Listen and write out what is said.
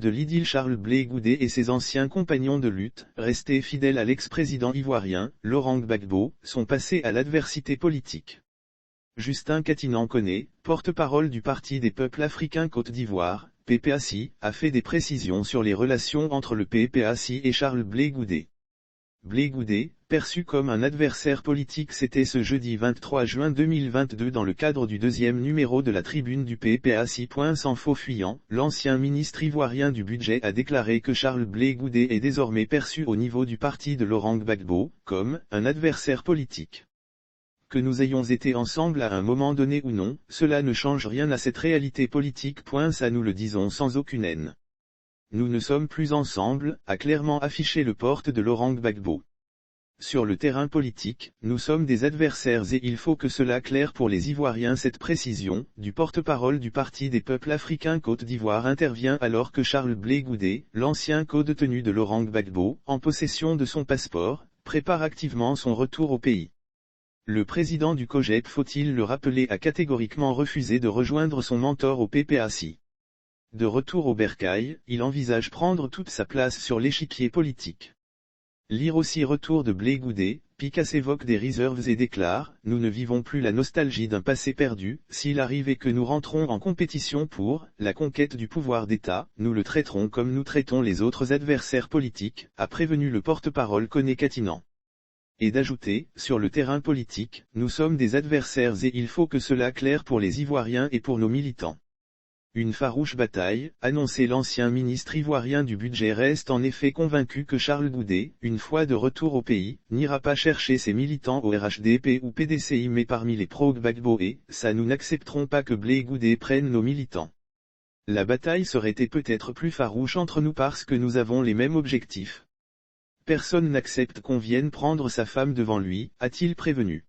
de l'idylle Charles Blé Goudé et ses anciens compagnons de lutte, restés fidèles à l'ex-président ivoirien, Laurent Gbagbo, sont passés à l'adversité politique. Justin Katinan-Koné, porte-parole du Parti des peuples africains Côte d'Ivoire, PPACI, a fait des précisions sur les relations entre le PPACI et Charles Blé Goudé. Blé Goudé, perçu comme un adversaire politique, c'était ce jeudi 23 juin 2022 dans le cadre du deuxième numéro de la tribune du PPACI. Sans faux fuyant, l'ancien ministre ivoirien du budget a déclaré que Charles Blé Goudé est désormais perçu au niveau du parti de Laurent Gbagbo, comme un adversaire politique. Que nous ayons été ensemble à un moment donné ou non, cela ne change rien à cette réalité politique. Ça nous le disons sans aucune haine. Nous ne sommes plus ensemble, a clairement affiché le porte de Laurent Gbagbo. Sur le terrain politique, nous sommes des adversaires et il faut que cela claire pour les Ivoiriens. Cette précision, du porte-parole du Parti des peuples africains Côte d'Ivoire intervient alors que Charles Blé Goudé, l'ancien co-détenu de Laurent Gbagbo, en possession de son passeport, prépare activement son retour au pays. Le président du COJEP, faut-il le rappeler, a catégoriquement refusé de rejoindre son mentor au PPACI. De retour au bercail, il envisage prendre toute sa place sur l'échiquier politique. Lire aussi retour de Blé Goudé, Picas évoque des reserves et déclare « Nous ne vivons plus la nostalgie d'un passé perdu, s'il arrivait que nous rentrons en compétition pour la conquête du pouvoir d'État, nous le traiterons comme nous traitons les autres adversaires politiques », a prévenu le porte-parole Koné Katinan. Et d'ajouter, sur le terrain politique, nous sommes des adversaires et il faut que cela claire pour les Ivoiriens et pour nos militants. Une farouche bataille, annonçait l'ancien ministre ivoirien du budget, reste en effet convaincu que Charles Goudé, une fois de retour au pays, n'ira pas chercher ses militants au RHDP ou PDCI mais parmi les pro-Gbagbo et, ça nous n'accepterons pas que Blé Goudé prenne nos militants. La bataille serait peut-être plus farouche entre nous parce que nous avons les mêmes objectifs. Personne n'accepte qu'on vienne prendre sa femme devant lui, a-t-il prévenu.